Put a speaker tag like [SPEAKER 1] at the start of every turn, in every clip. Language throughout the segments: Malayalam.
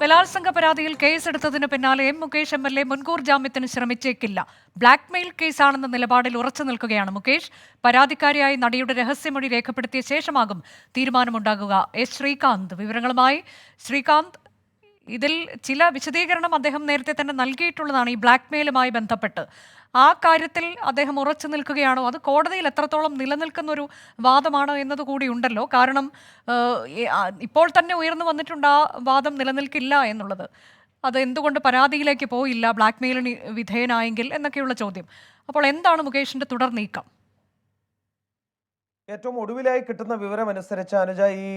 [SPEAKER 1] ബലാത്സംഗ പരാതിയിൽ കേസെടുത്തതിന് പിന്നാലെ മുകേഷ് MLA മുൻകൂർ ജാമ്യത്തിന് ശ്രമിച്ചേക്കില്ല. ബ്ലാക്ക്മെയിൽ കേസാണെന്ന നിലപാടിൽ ഉറച്ചു നിൽക്കുകയാണ് മുകേഷ്. പരാതിക്കാരിയായി നടിയുടെ രഹസ്യമൊഴി രേഖപ്പെടുത്തിയ ശേഷമാകും തീരുമാനമുണ്ടാകുക. ശ്രീകാന്ത് വിവരങ്ങളുമായി. ശ്രീകാന്ത്, ഇതിൽ ചില വിശദീകരണം അദ്ദേഹം നേരത്തെ തന്നെ നൽകിയിട്ടുള്ളതാണ് ഈ ബ്ലാക്ക്മെയിലുമായി ബന്ധപ്പെട്ട്. ആ കാര്യത്തിൽ അദ്ദേഹം ഉറച്ചു നിൽക്കുകയാണോ, അത് കോടതിയിൽ എത്രത്തോളം നിലനിൽക്കുന്ന ഒരു വാദമാണോ എന്നതുകൂടി ഉണ്ടല്ലോ. കാരണം ഇപ്പോൾ തന്നെ ഉയർന്നു വന്നിട്ടുണ്ട് ആ വാദം നിലനിൽക്കില്ല എന്നുള്ളത്. അത് എന്തുകൊണ്ട് പരാതിയിലേക്ക് പോയില്ല ബ്ലാക്ക്മെയിലിന് വിധേയനായെങ്കിൽ എന്നൊക്കെയുള്ള ചോദ്യം. അപ്പോൾ എന്താണ് മുകേഷിന്റെ തുടർ നീക്കം?
[SPEAKER 2] ഏറ്റവും ഒടുവിലായി കിട്ടുന്ന വിവരമനുസരിച്ച് അനുജ, ഈ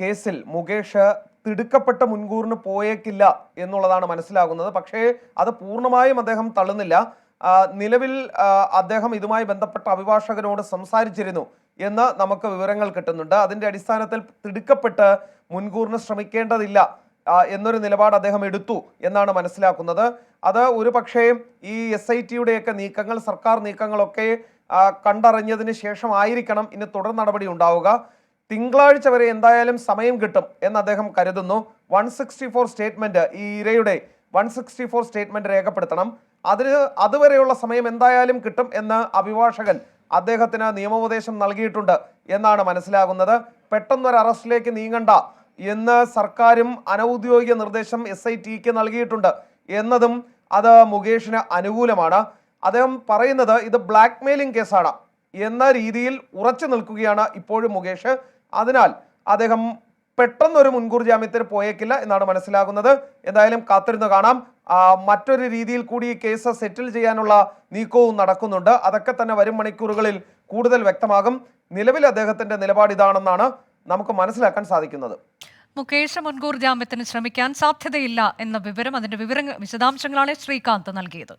[SPEAKER 2] കേസിൽ മുകേഷ് തിടുക്കപ്പെട്ട മുൻകൂറിന് പോയേക്കില്ല എന്നുള്ളതാണ് മനസ്സിലാകുന്നത്. പക്ഷേ അത് പൂർണ്ണമായും അദ്ദേഹം തള്ളുന്നില്ല. നിലവിൽ അദ്ദേഹം ഇതുമായി ബന്ധപ്പെട്ട അഭിഭാഷകനോട് സംസാരിച്ചിരുന്നു എന്ന് നമുക്ക് വിവരങ്ങൾ കിട്ടുന്നുണ്ട്. അതിന്റെ അടിസ്ഥാനത്തിൽ തിടുക്കപ്പെട്ട് മുൻകൂറിന് ശ്രമിക്കേണ്ടതില്ല എന്നൊരു നിലപാട് അദ്ദേഹം എടുത്തു എന്നാണ് മനസ്സിലാക്കുന്നത്. അത് ഒരു പക്ഷേ ഈ SITയുടെയൊക്കെ നീക്കങ്ങൾ, സർക്കാർ നീക്കങ്ങളൊക്കെ കണ്ടറിഞ്ഞതിന് ശേഷമായിരിക്കണം ഇനി തുടർ നടപടി ഉണ്ടാവുക. തിങ്കളാഴ്ച വരെ എന്തായാലും സമയം കിട്ടും എന്ന് അദ്ദേഹം കരുതുന്നു. 164 സ്റ്റേറ്റ്മെന്റ്, ഈ ഇരയുടെ 164 സ്റ്റേറ്റ്മെന്റ് രേഖപ്പെടുത്തണം. അതുവരെയുള്ള സമയം എന്തായാലും കിട്ടും എന്ന് അഭിഭാഷകൻ അദ്ദേഹത്തിന് നിയമോപദേശം നൽകിയിട്ടുണ്ട് എന്നാണ് മനസ്സിലാകുന്നത്. പെട്ടെന്നൊരു അറസ്റ്റിലേക്ക് നീങ്ങണ്ട എന്ന് സർക്കാരും അനൗദ്യോഗിക നിർദ്ദേശം SITക്ക് നൽകിയിട്ടുണ്ട് എന്നതും അത് മുകേഷിന് അനുകൂലമാണ്. അദ്ദേഹം പറയുന്നത് ഇത് ബ്ലാക്ക് മെയിലിംഗ് കേസാണ് എന്ന രീതിയിൽ ഉറച്ചു നിൽക്കുകയാണ് ഇപ്പോഴും മുകേഷ്. അതിനാൽ അദ്ദേഹം പെട്ടെന്നൊരു മുൻകൂർ ജാമ്യത്തിന് പോയേക്കില്ല എന്നാണ് മനസ്സിലാകുന്നത്. എന്തായാലും കാത്തിരുന്ന് കാണാം. മറ്റൊരു രീതിയിൽ കൂടി ഈ കേസ് സെറ്റിൽ ചെയ്യാനുള്ള നീക്കവും നടക്കുന്നുണ്ട്. അതൊക്കെ തന്നെ വരും മണിക്കൂറുകളിൽ കൂടുതൽ വ്യക്തമാകും. നിലവിൽ അദ്ദേഹത്തിന്റെ നിലപാട് ഇതാണെന്നാണ് നമുക്ക് മനസ്സിലാക്കാൻ സാധിക്കുന്നത്.
[SPEAKER 1] മുകേഷ് മുൻകൂർ ജാമ്യത്തിന് ശ്രമിക്കാൻ സാധ്യതയില്ല എന്ന വിവരം, അതിന്റെ വിശദാംശങ്ങളാണ് ശ്രീകാന്ത് നൽകിയത്.